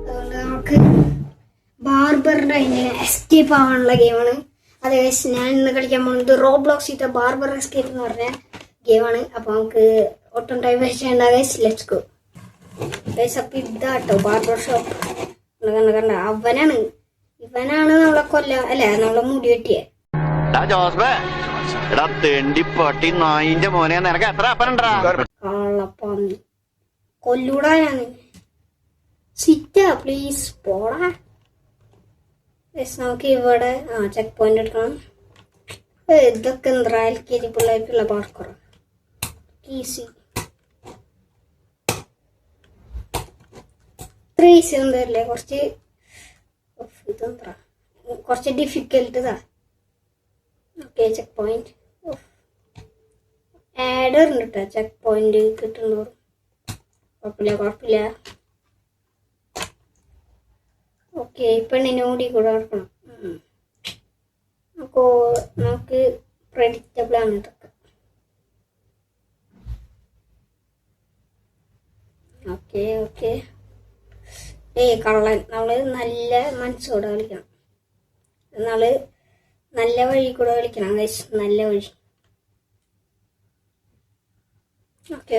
അതുകൊണ്ട് നമുക്ക് ബാർബറിന്റെ എസ്കേപ്പ് ആവാനുള്ള ഗെയിമാണ്. അത് ഞാൻ ഇന്ന് കളിക്കാൻ പോകുന്നത് റോബ്ലോക്സിന്റെ ബാർബർ എസ്കേപ്പ് എന്ന് പറഞ്ഞ ഗെയിമാണ്. അപ്പൊ നമുക്ക് ഒട്ടും ടൈം വേസ്റ്റ് ചെയ്യേണ്ട ഗൈസ്, ലെറ്റ്സ് ഗോ ഗൈസ്. അപ്പൊ ഇതാട്ടോ ബാർബർ ഷോപ്പ്. കണ്ട ഇവനാണ് നമ്മളെ അല്ലെ നമ്മളെ മുടി വെട്ടിയെ. കള്ളപ്പന്നി കൊല്ലൂടാ ഞാൻ. സിറ്റാ പ്ലീസ് പോടാ. നമുക്ക് ഇവിടെ ചെക്ക് പോയിന്റ് എടുക്കണം. ഇതൊക്കെ എന്താ LKG പിള്ളേർക്കുള്ള പാർക്കറ ഈസി. ഇത്ര ഈസി ഒന്നും തരില്ലേ, കുറച്ച് ഇതെന്താ കുറച്ച് ഡിഫിക്കൽട്ട് ഇതാ. ഓക്കെ ചെക്ക് പോയിന്റ് ആഡർ ഉണ്ട് കേട്ടോ. ചെക്ക് പോയിന്റ് കിട്ടുന്നു, കുഴപ്പമില്ല. ഓക്കെ പെണ്ണിൻ്റെ മുടി കൂടെ നടക്കണം. നമുക്ക് പ്രെഡിക്റ്റബിൾ ആണ് ഇതൊക്കെ. ഓക്കെ കള്ളൻ. നമ്മള് നല്ല മനസ്സോടെ കളിക്കണം. നമ്മള് നല്ല വഴി കൂടെ കളിക്കണം ഗൈസ്, നല്ല വഴി. ഓക്കെ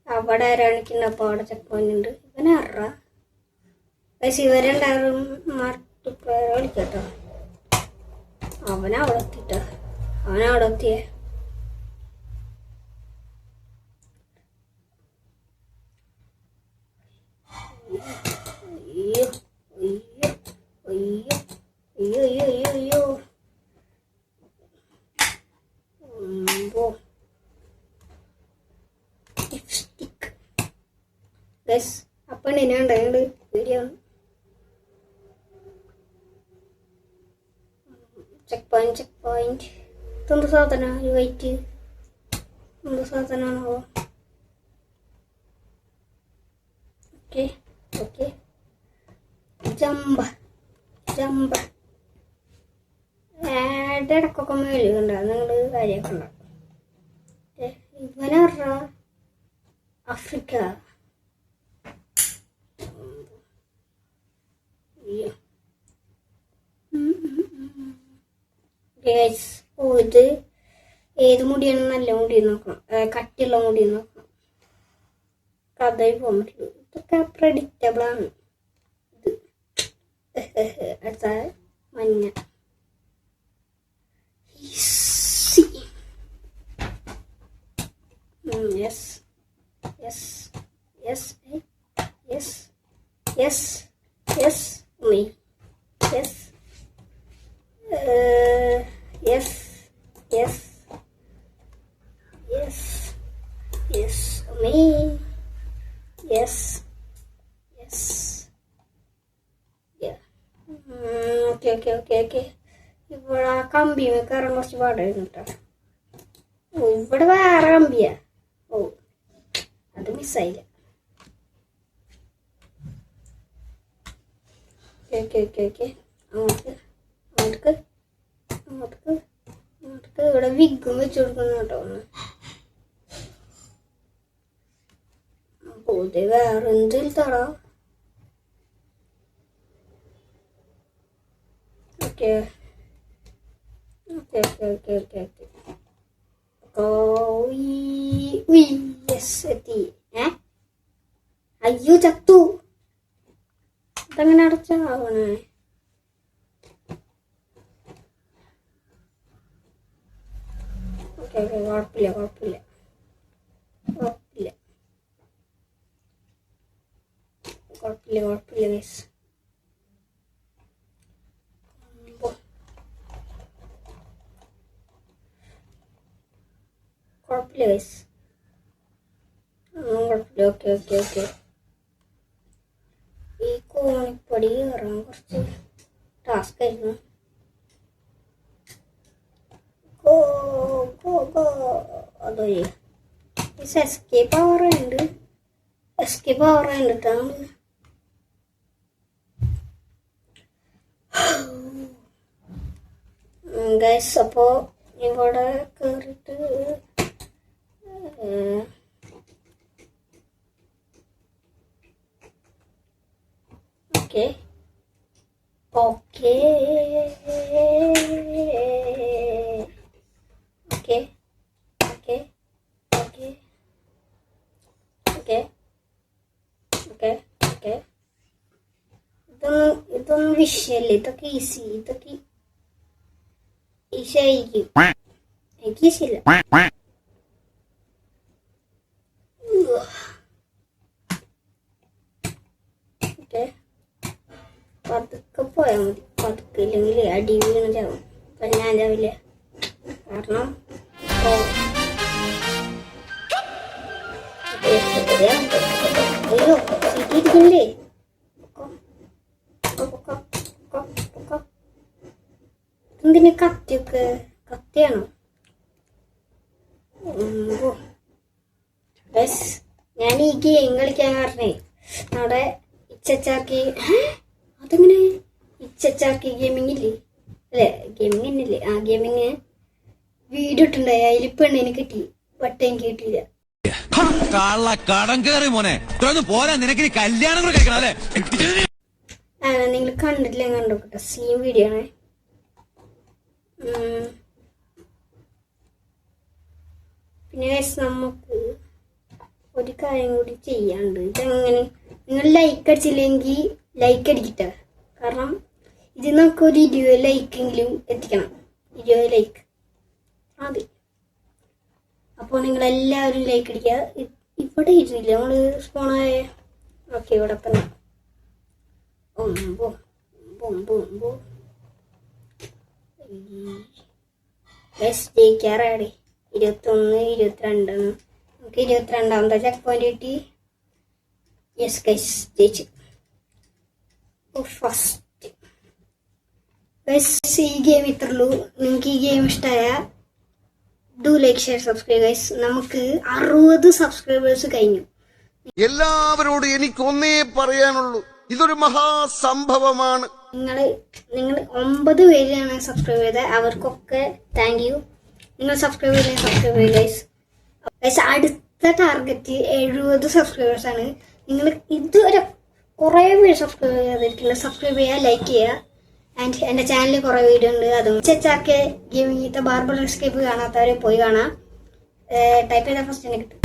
അവിടെ ആരാണിക്കുന്നത്? അപ്പോൾ അവിടെ ചെക്ക് പോയിന്റ് ഉണ്ട്. ഇവനാറാ ഗൈസ്, ഇവരെല്ലാവരും മൾട്ടിപ്ലെയർ കളിക്കട്ടോ. അവനവിടെ എത്തിയേ. അയ്യോ ലിപ്സ്റ്റിക് ഗൈസ്. അപ്പം ഉണ്ടായത് വീഡിയോ. ചെക്ക് പോയിന്റ് ഇതെന്ത് സാധന? വൈറ്റ് എന്ത് സാധനമാണോ? ഓക്കെ ജമ്പ് ഇടക്കൊക്കെ മേലുകണ്ട നിങ്ങള് കാര്യമൊക്കെ ഉണ്ടാവും. ഇവനാറാ ആഫ്രിക്ക. ഇത് ഏത് മുടിയാണ്? നല്ല മുടി നോക്കണം, കട്ടിയുള്ള മുടി നോക്കണം. കഥയിൽ പോകാൻ പറ്റുള്ളൂ. ഇതൊക്കെ പ്രെഡിക്റ്റബിൾ ആണ്. ഇത് അടുത്ത മഞ്ഞ. ഓക്കെ ഇവിടെ കമ്പി കയറാൻ കുറച്ച് പാടായിരുന്നു കേട്ടോ. ഇവിടെ വേറെ കമ്പിയാ. അത് മിസ്സായില്ല. ഓക്കെ അങ്ങോട്ട് ഇവിടെ വിഗും വെച്ച് കൊടുക്കുന്നു കേട്ടോ. ഒന്ന് വേറെ എന്തിൽ തടാ. ഓക്കെ എത്തി. അയ്യോ ചത്തു. അതങ്ങനെ അടച്ചാവണേ. ഓക്കെ കുഴപ്പമില്ല ഗൈസ്. കുഴപ്പമില്ല ഗൈസ്. ഓക്കെ ഈ കോണിപ്പടി കയറാൻ കുറച്ച് ടാസ്ക് ആയിരുന്നു. അതോ എസ്കേപ്പ് ആവാറുണ്ട് കേട്ടോ. ഗൈസ് അപ്പോൾ ഇവിടെ കയറിയിട്ട് okay okay okay okay okay okay okay okay ഇതൊന്നും വിഷയല്ല. ഇതൊക്കെ ഇതൊക്കെ ഈസിയായിരിക്കും. എനിക്ക് ഈസിയില്ല. ഓക്കെ പതുക്കെ പോയാൽ മതി. പതുക്കെ ഇല്ലെങ്കിൽ അടി വീണ് ചാവും. ഞാൻ ചാവില്ല, കാരണം അയ്യോ സീറ്റിരിക്കണില്ലേ. എന്തിന് കത്തിയൊക്കെ? കത്തിയാണോ? ഞാൻ ഈ ഗെയിം കളിക്കാൻ കാരണേ നമ്മുടെ ഇച്ചാക്കി അതെങ്ങനെ ഇച്ചാക്കി ഗെയിമിംഗ് ഇല്ലേ, അല്ലേ ഗെയിമിംഗ് തന്നെയല്ലേ, ആ ഗെയിമിങ് വീഡിയോ ഇട്ടുണ്ടായി. അതിൽ പെണ്ണിന് കിട്ടി, പക്ഷെ എനിക്ക് കിട്ടിയില്ല. നിങ്ങൾ കണ്ടിട്ടില്ല, കണ്ടോട്ടെ, സെയിം വീഡിയോ ആണ്. പിന്നെ നമുക്ക് ഒരു കാര്യം കൂടി ചെയ്യാണ്ട്. ഇതെങ്ങനെ നിങ്ങൾ ലൈക്ക് അടിച്ചില്ലെങ്കിൽ ലൈക്ക് അടിക്കട്ടെ, കാരണം ഇത് നമുക്കൊരു 20 ലൈക്കെങ്കിലും എത്തിക്കണം. 20 ലൈക്ക് മതി. അപ്പോൾ നിങ്ങളെല്ലാവരും ലൈക്ക് അടിക്കുക. ഇവിടെ ഇരുന്നില്ല നമ്മൾ സ്പോണായ. ഓക്കെ ഇവിടെ തന്നെ ജയിക്കാറാടി. 21, 22. നമുക്ക് 22ാമത്തെ ചെക്ക് പോയിന്റ് കിട്ടി. യെസ് ഗൈസ് ജയിച്ചു. ഫസ്റ്റ് ഗൈസ് ഈ ഗെയിം ഇത്രയുള്ളൂ. നിങ്ങൾക്ക് ഈ ഗെയിം ഇഷ്ടമായ do like share subscribe guys. നമുക്ക് 60 സബ്സ്ക്രൈബേഴ്സ് കഴിഞ്ഞു. എല്ലാവരോടും എനിക്ക് ഒന്നേ പറയാനുള്ളൂ, ഇതൊരു മഹാസംഭവമാണ്. നിങ്ങൾ 9 പേരാണ് സബ്സ്ക്രൈബ് ചെയ്തത്. അവർക്കൊക്കെ താങ്ക് യു. നിങ്ങൾ സബ്സ്ക്രൈബ് ചെയ്യുക ഗൈസ്. അടുത്ത ടാർഗറ്റ് 70 സബ്സ്ക്രൈബേഴ്സ് ആണ്. നിങ്ങൾ ഇതുവരെ കുറേ പേര് സബ്സ്ക്രൈബ് ചെയ്തിരിക്കുന്നത്. സബ്സ്ക്രൈബ് ചെയ്യുക, ലൈക്ക് ചെയ്യുക. ആൻഡ് എൻ്റെ ചാനലിൽ കുറേ വീഡിയോ ഉണ്ട്. അതും ചെച്ചാക്കെ ഗെയിമിങ്ങത്തെ ബാർബർ എസ്കേപ്പ് കാണാത്തവരെ പോയി കാണാം. ടൈപ്പ് ചെയ്താൽ ഫസ്റ്റ് തന്നെ കിട്ടും.